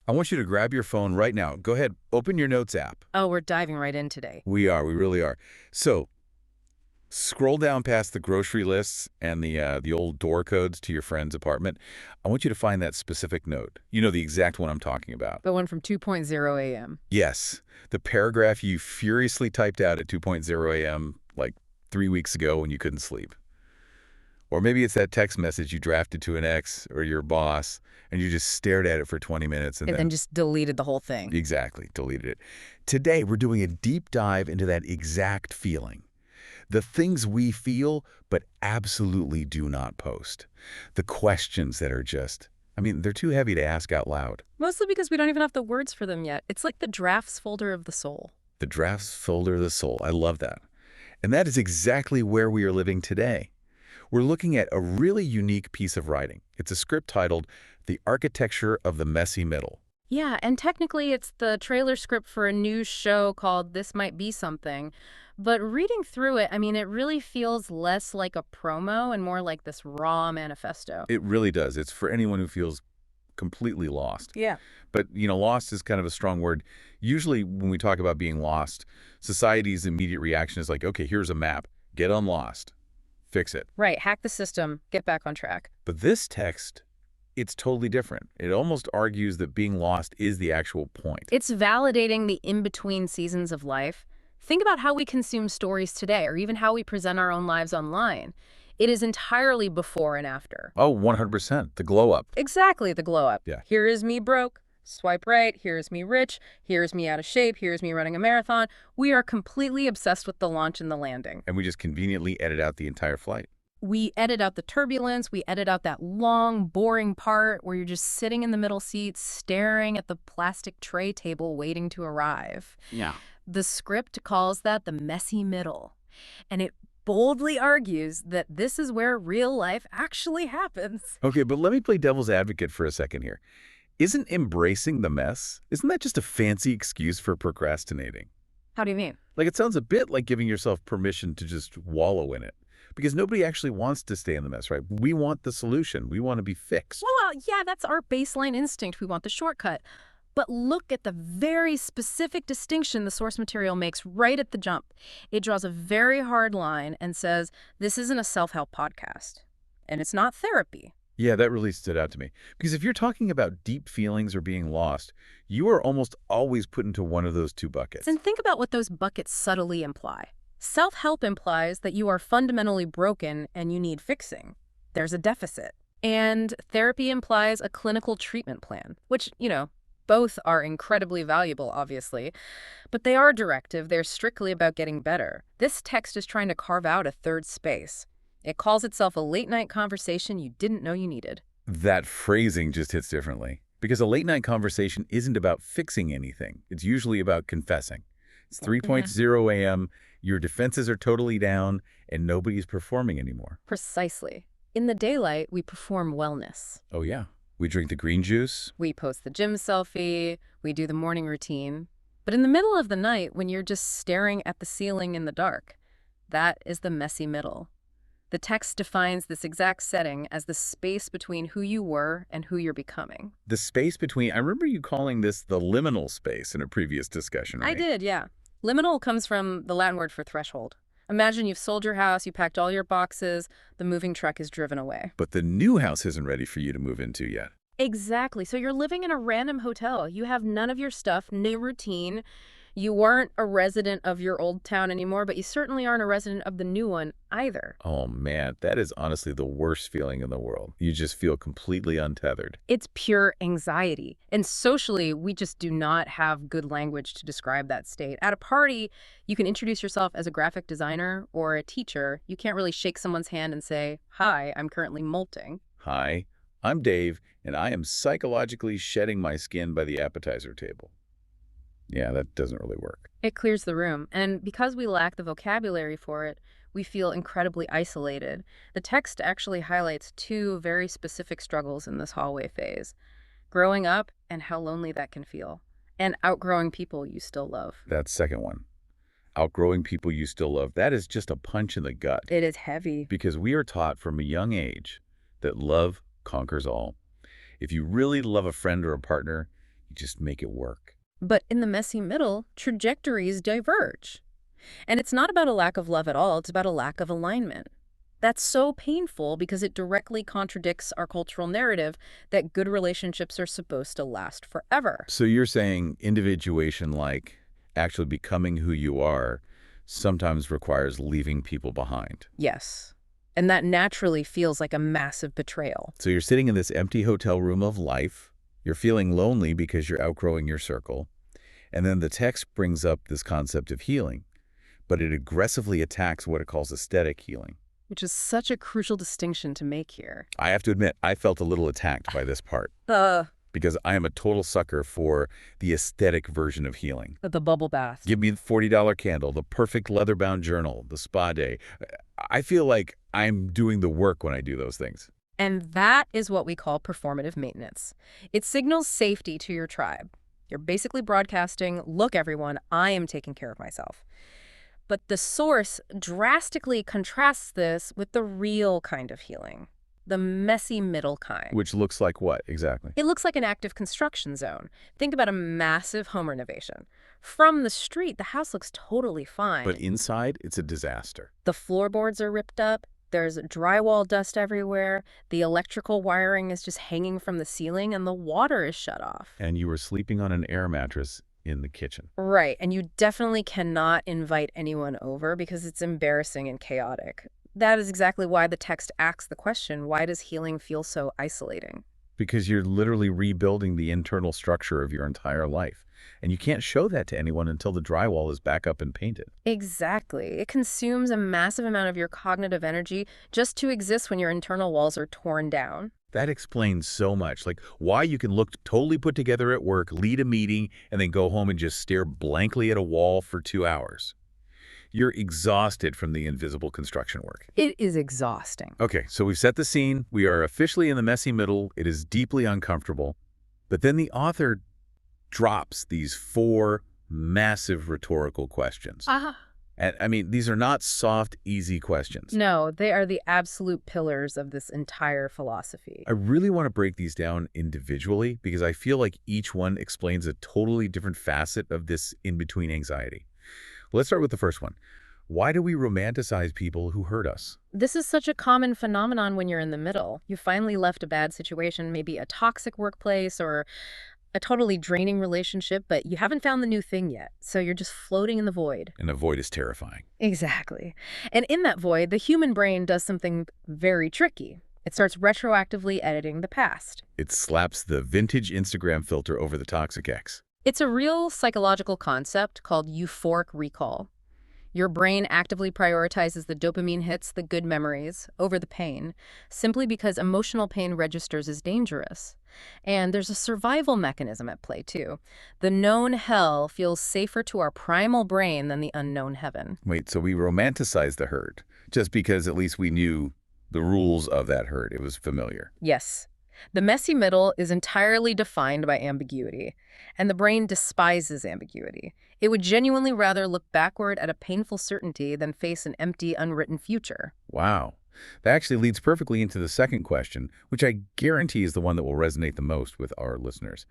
I want you to grab your phone right now. Go ahead, open your Notes app. Oh, we're diving right in today. We really are. So, scroll down past the grocery lists and the old door codes to your friend's apartment. I want you to find that specific note. You know the exact one I'm talking about. The one from 2:0 a.m. Yes, the paragraph you furiously typed out at 2:0 a.m. like 3 weeks ago when you couldn't sleep. Or maybe it's that text message you drafted to an ex or your boss, and you just stared at it for 20 minutes and And then just deleted the whole thing. Exactly, deleted it. Today, we're doing a deep dive into that exact feeling. The things we feel but absolutely do not post. The questions that are just, they're too heavy to ask out loud. Mostly because we don't even have the words for them yet. It's like the drafts folder of the soul. The drafts folder of the soul. I love that. And that is exactly where we are living today. We're looking at a really unique piece of writing. It's a script titled The Architecture of the Messy Middle. Yeah, and technically it's the trailer script for a new show called This Might Be Something. But reading through it, it really feels less like a promo and more like this raw manifesto. It really does. It's for anyone who feels completely lost. Yeah. But, lost is kind of a strong word. Usually when we talk about being lost, society's immediate reaction is like, okay, here's a map. Get unlost. Fix it. Right. Hack the system. Get back on track. But this text, it's totally different. It almost argues that being lost is the actual point. It's validating the in-between seasons of life. Think about how we consume stories today, or even how we present our own lives online. It is entirely before and after. Oh, 100%. The glow up. Exactly, the glow up. Yeah. Here is me broke. Swipe right. Here's me rich. Here's me out of shape. Here's me running a marathon. We are completely obsessed with the launch and the landing. And we just conveniently edit out the entire flight. We edit out the turbulence. We edit out that long, boring part where you're just sitting in the middle seat, staring at the plastic tray table waiting to arrive. Yeah. The script calls that the messy middle. And it boldly argues that this is where real life actually happens. Okay, but let me play devil's advocate for a second here. Isn't embracing the mess, isn't that just a fancy excuse for procrastinating? How do you mean? Like, it sounds a bit like giving yourself permission to just wallow in it. Because nobody actually wants to stay in the mess, right? We want the solution. We want to be fixed. Well, yeah, that's our baseline instinct. We want the shortcut. But look at the very specific distinction the source material makes right at the jump. It draws a very hard line and says, this isn't a self-help podcast. And it's not therapy. Yeah, that really stood out to me. Because if you're talking about deep feelings or being lost, you are almost always put into one of those two buckets. And think about what those buckets subtly imply. Self-help implies that you are fundamentally broken and you need fixing. There's a deficit. And therapy implies a clinical treatment plan, which, both are incredibly valuable, obviously, but they are directive. They're strictly about getting better. This text is trying to carve out a third space. It calls itself a late-night conversation you didn't know you needed. That phrasing just hits differently. Because a late-night conversation isn't about fixing anything. It's usually about confessing. It's 3:0 a.m., your defenses are totally down, and nobody's performing anymore. Precisely. In the daylight, we perform wellness. Oh, yeah. We drink the green juice. We post the gym selfie. We do the morning routine. But in the middle of the night, when you're just staring at the ceiling in the dark, that is the messy middle. The text defines this exact setting as the space between who you were and who you're becoming. The space between, I remember you calling this the liminal space in a previous discussion, right? I did, yeah. Liminal comes from the Latin word for threshold. Imagine you've sold your house, you packed all your boxes, the moving truck is driven away. But the new house isn't ready for you to move into yet. Exactly. So you're living in a random hotel. You have none of your stuff, no routine. You weren't a resident of your old town anymore, but you certainly aren't a resident of the new one either. Oh, man, that is honestly the worst feeling in the world. You just feel completely untethered. It's pure anxiety. And socially, we just do not have good language to describe that state. At a party, you can introduce yourself as a graphic designer or a teacher. You can't really shake someone's hand and say, "Hi, I'm currently molting." Hi, I'm Dave, and I am psychologically shedding my skin by the appetizer table. Yeah, that doesn't really work. It clears the room, and because we lack the vocabulary for it, we feel incredibly isolated. The text actually highlights two very specific struggles in this hallway phase: growing up and how lonely that can feel, and outgrowing people you still love. That second one, outgrowing people you still love, that is just a punch in the gut. It is heavy. Because we are taught from a young age that love conquers all. If you really love a friend or a partner, You just make it work. But in the messy middle, trajectories diverge. And it's not about a lack of love at all, it's about a lack of alignment. That's so painful because it directly contradicts our cultural narrative that good relationships are supposed to last forever. So you're saying individuation, like actually becoming who you are, sometimes requires leaving people behind. Yes. And that naturally feels like a massive betrayal. So you're sitting in this empty hotel room of life. You're feeling lonely because you're outgrowing your circle. And then the text brings up this concept of healing, but it aggressively attacks what it calls aesthetic healing. Which is such a crucial distinction to make here. I have to admit, I felt a little attacked by this part because I am a total sucker for the aesthetic version of healing. The bubble bath. Give me the $40 candle, the perfect leather-bound journal, the spa day. I feel like I'm doing the work when I do those things. And that is what we call performative maintenance. It signals safety to your tribe. You're basically broadcasting, look everyone, I am taking care of myself. But the source drastically contrasts this with the real kind of healing, the messy middle kind. Which looks like what, exactly? It looks like an active construction zone. Think about a massive home renovation. From the street, the house looks totally fine. But inside, it's a disaster. The floorboards are ripped up. There's drywall dust everywhere. The electrical wiring is just hanging from the ceiling, and the water is shut off. And you were sleeping on an air mattress in the kitchen. Right, and you definitely cannot invite anyone over because it's embarrassing and chaotic. That is exactly why the text asks the question, why does healing feel so isolating? Because you're literally rebuilding the internal structure of your entire life. And you can't show that to anyone until the drywall is back up and painted. Exactly. It consumes a massive amount of your cognitive energy just to exist when your internal walls are torn down. That explains so much, like why you can look totally put together at work, lead a meeting, and then go home and just stare blankly at a wall for 2 hours. You're exhausted from the invisible construction work. It is exhausting. Okay, so we've set the scene. We are officially in the messy middle. It is deeply uncomfortable. But then the author drops these 4 massive rhetorical questions. And I mean, these are not soft, easy questions. No, they are the absolute pillars of this entire philosophy. I really want to break these down individually because I feel like each one explains a totally different facet of this in-between anxiety. Let's start with the first one. Why do we romanticize people who hurt us? This is such a common phenomenon when you're in the middle. You finally left a bad situation, maybe a toxic workplace or a totally draining relationship, but you haven't found the new thing yet. So you're just floating in the void. And a void is terrifying. Exactly. And in that void, the human brain does something very tricky. It starts retroactively editing the past. It slaps the vintage Instagram filter over the toxic ex. It's a real psychological concept called euphoric recall. Your brain actively prioritizes the dopamine hits, the good memories, over the pain, simply because emotional pain registers as dangerous. And there's a survival mechanism at play, too. The known hell feels safer to our primal brain than the unknown heaven. Wait, so we romanticize the hurt just because at least we knew the rules of that hurt. It was familiar. Yes. The messy middle is entirely defined by ambiguity, and the brain despises ambiguity. It would genuinely rather look backward at a painful certainty than face an empty, unwritten future. Wow. That actually leads perfectly into the second question, which I guarantee is the one that will resonate the most with our listeners,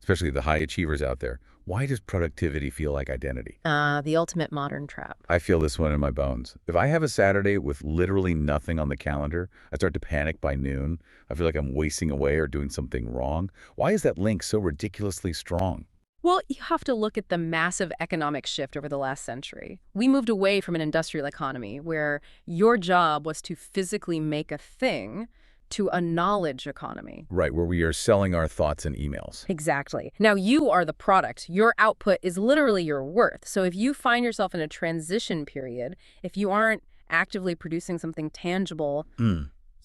especially the high achievers out there. Why does productivity feel like identity? The ultimate modern trap. I feel this one in my bones. If I have a Saturday with literally nothing on the calendar, I start to panic by noon. I feel like I'm wasting away or doing something wrong. Why is that link so ridiculously strong? Well, you have to look at the massive economic shift over the last century. We moved away from an industrial economy where your job was to physically make a thing to a knowledge economy. Right, where we are selling our thoughts and emails. Exactly. Now you are the product. Your output is literally your worth. So if you find yourself in a transition period, if you aren't actively producing something tangible,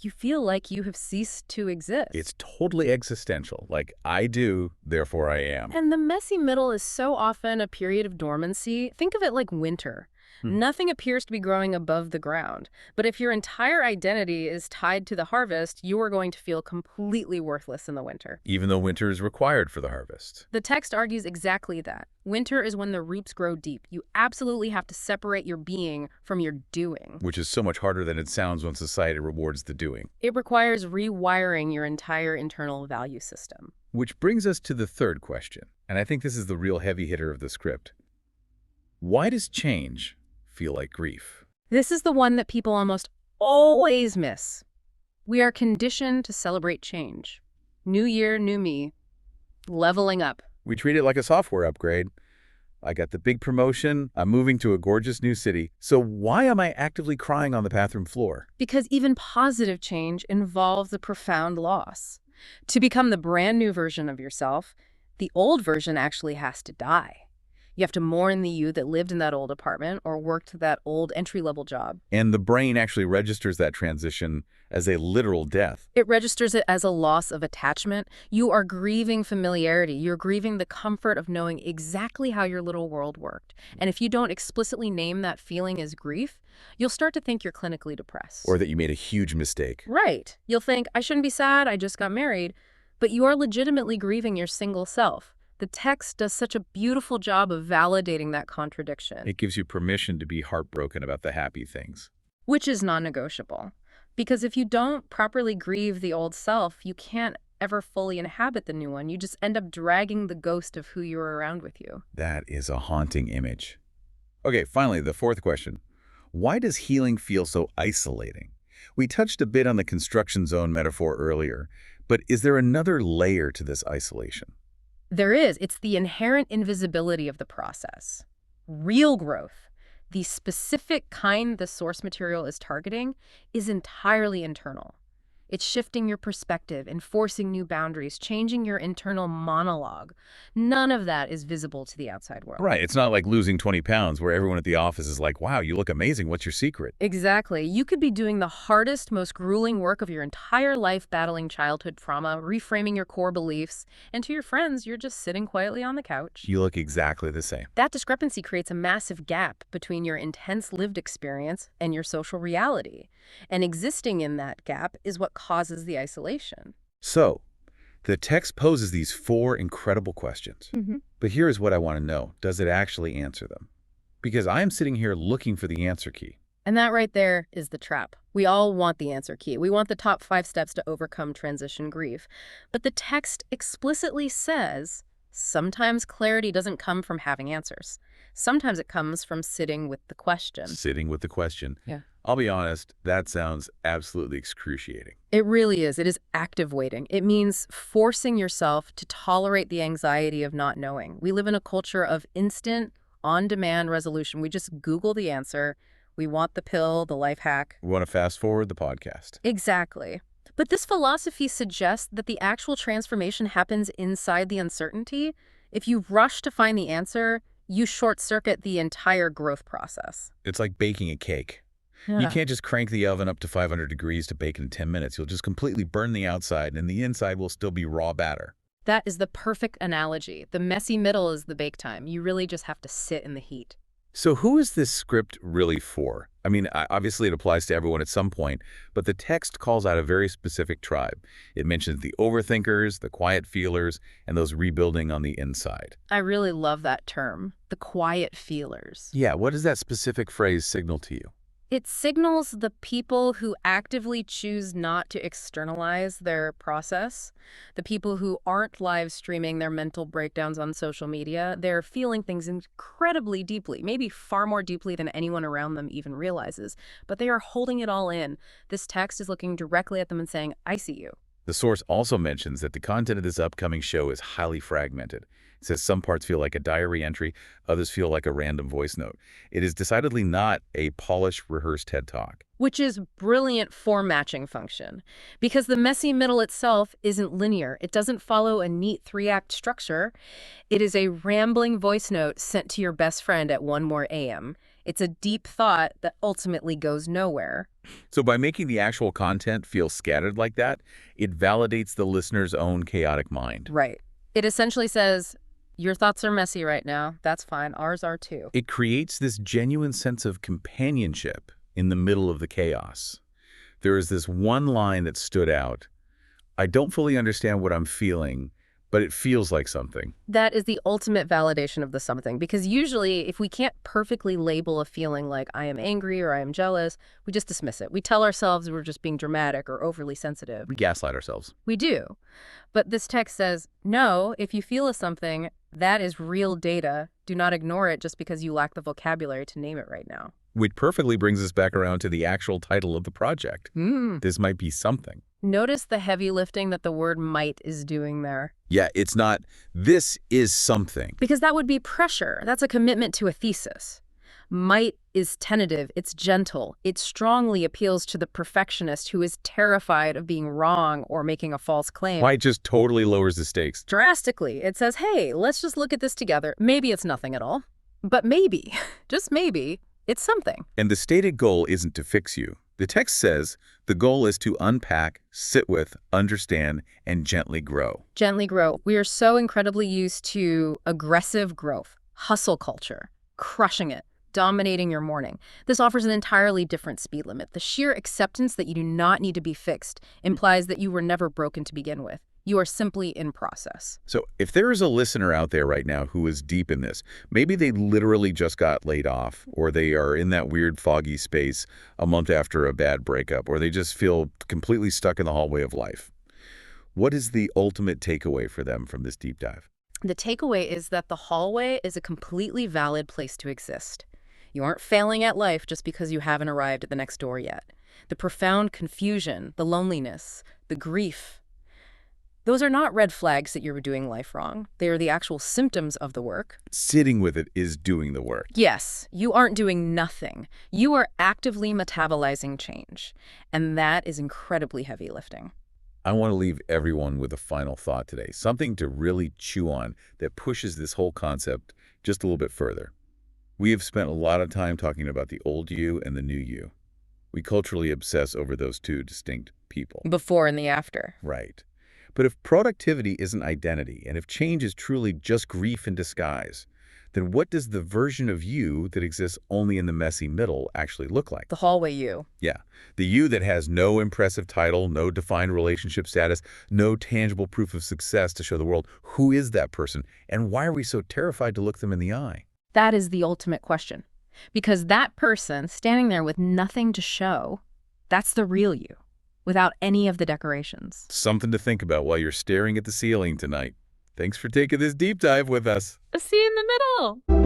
you feel like you have ceased to exist. It's totally existential. Like, I do, therefore I am. And the messy middle is so often a period of dormancy. Think of it like winter. Nothing appears to be growing above the ground. But if your entire identity is tied to the harvest, you are going to feel completely worthless in the winter. Even though winter is required for the harvest. The text argues exactly that. Winter is when the roots grow deep. You absolutely have to separate your being from your doing. Which is so much harder than it sounds when society rewards the doing. It requires rewiring your entire internal value system. Which brings us to the third question, and I think this is the real heavy hitter of the script. Why does change feel like grief? This is the one that people almost always miss. We are conditioned to celebrate change. New year, new me. Leveling up. We treat it like a software upgrade. I got the big promotion, I'm moving to a gorgeous new city, so why am I actively crying on the bathroom floor? Because even positive change involves a profound loss. To become the brand new version of yourself, the old version actually has to die. You have to mourn the you that lived in that old apartment or worked that old entry-level job. And the brain actually registers that transition as a literal death. It registers it as a loss of attachment. You are grieving familiarity. You're grieving the comfort of knowing exactly how your little world worked. And if you don't explicitly name that feeling as grief, you'll start to think you're clinically depressed. Or that you made a huge mistake. Right. You'll think, I shouldn't be sad, I just got married. But you are legitimately grieving your single self. The text does such a beautiful job of validating that contradiction. It gives you permission to be heartbroken about the happy things. Which is non-negotiable. Because if you don't properly grieve the old self, you can't ever fully inhabit the new one. You just end up dragging the ghost of who you were around with you. That is a haunting image. Okay, finally, the fourth question. Why does healing feel so isolating? We touched a bit on the construction zone metaphor earlier, but is there another layer to this isolation? There is. It's the inherent invisibility of the process. Real growth, the specific kind the source material is targeting, is entirely internal. It's shifting your perspective, enforcing new boundaries, changing your internal monologue. None of that is visible to the outside world. Right, it's not like losing 20 pounds where everyone at the office is like, wow, you look amazing, what's your secret? Exactly. You could be doing the hardest, most grueling work of your entire life battling childhood trauma, reframing your core beliefs, and to your friends, you're just sitting quietly on the couch. You look exactly the same. That discrepancy creates a massive gap between your intense lived experience and your social reality. And existing in that gap is what causes the isolation. So, the text poses these four incredible questions. But here's what I want to know. Does it actually answer them? Because I am sitting here looking for the answer key. And that right there is the trap. We all want the answer key. We want the top 5 steps to overcome transition grief. But the text explicitly says sometimes clarity doesn't come from having answers. Sometimes it comes from sitting with the question. Sitting with the question. Yeah. I'll be honest, that sounds absolutely excruciating. It really is. It is active waiting. It means forcing yourself to tolerate the anxiety of not knowing. We live in a culture of instant, on-demand resolution. We just Google the answer. We want the pill, the life hack. We want to fast forward the podcast. Exactly. But this philosophy suggests that the actual transformation happens inside the uncertainty. If you rush to find the answer, you short-circuit the entire growth process. It's like baking a cake. Yeah. You can't just crank the oven up to 500 degrees to bake in 10 minutes. You'll just completely burn the outside, and the inside will still be raw batter. That is the perfect analogy. The messy middle is the bake time. You really just have to sit in the heat. So who is this script really for? I mean, obviously it applies to everyone at some point, but the text calls out a very specific tribe. It mentions the overthinkers, the quiet feelers, and those rebuilding on the inside. I really love that term, the quiet feelers. Yeah, what does that specific phrase signal to you? It signals the people who actively choose not to externalize their process, the people who aren't live streaming their mental breakdowns on social media. They're feeling things incredibly deeply, maybe far more deeply than anyone around them even realizes, but they are holding it all in. This text is looking directly at them and saying, I see you. The source also mentions that the content of this upcoming show is highly fragmented. It says some parts feel like a diary entry, others feel like a random voice note. It is decidedly not a polished, rehearsed TED Talk. Which is brilliant form matching function, because the messy middle itself isn't linear. It doesn't follow a neat 3-act structure. It is a rambling voice note sent to your best friend at 1 more a.m. It's a deep thought that ultimately goes nowhere. So by making the actual content feel scattered like that, it validates the listener's own chaotic mind. Right. It essentially says, your thoughts are messy right now. That's fine. Ours are too. It creates this genuine sense of companionship in the middle of the chaos. There is this one line that stood out. I don't fully understand what I'm feeling, but it feels like something. That is the ultimate validation of the something, because usually if we can't perfectly label a feeling like I am angry or I am jealous, we just dismiss it. We tell ourselves we're just being dramatic or overly sensitive. We gaslight ourselves. We do. But this text says, no, if you feel a something, that is real data. Do not ignore it just because you lack the vocabulary to name it right now. Which perfectly brings us back around to the actual title of the project. This might be something. Notice the heavy lifting that the word might is doing there. Yeah, it's not, this is something. Because that would be pressure. That's a commitment to a thesis. Might is tentative, it's gentle, it strongly appeals to the perfectionist who is terrified of being wrong or making a false claim. Might just totally lowers the stakes. Drastically, it says, hey, let's just look at this together. Maybe it's nothing at all, but maybe, just maybe, it's something. And the stated goal isn't to fix you. The text says the goal is to unpack, sit with, understand, and gently grow. Gently grow. We are so incredibly used to aggressive growth, hustle culture, crushing it, dominating your morning. This offers an entirely different speed limit. The sheer acceptance that you do not need to be fixed implies that you were never broken to begin with. You are simply in process. So if there is a listener out there right now who is deep in this, maybe they literally just got laid off, or they are in that weird foggy space a month after a bad breakup, or they just feel completely stuck in the hallway of life. What is the ultimate takeaway for them from this deep dive? The takeaway is that the hallway is a completely valid place to exist. You aren't failing at life just because you haven't arrived at the next door yet. The profound confusion, the loneliness, the grief, those are not red flags that you're doing life wrong. They are the actual symptoms of the work. Sitting with it is doing the work. Yes, you aren't doing nothing. You are actively metabolizing change. And that is incredibly heavy lifting. I want to leave everyone with a final thought today, something to really chew on that pushes this whole concept just a little bit further. We have spent a lot of time talking about the old you and the new you. We culturally obsess over those two distinct people. Before and the after. Right. But if productivity isn't identity, and if change is truly just grief in disguise, then what does the version of you that exists only in the messy middle actually look like? The hallway you. Yeah, the you that has no impressive title, no defined relationship status, no tangible proof of success to show the world who is that person, and why are we so terrified to look them in the eye? That is the ultimate question. Because that person standing there with nothing to show, that's the real you, without any of the decorations. Something to think about while you're staring at the ceiling tonight. Thanks for taking this deep dive with us. See you in the middle.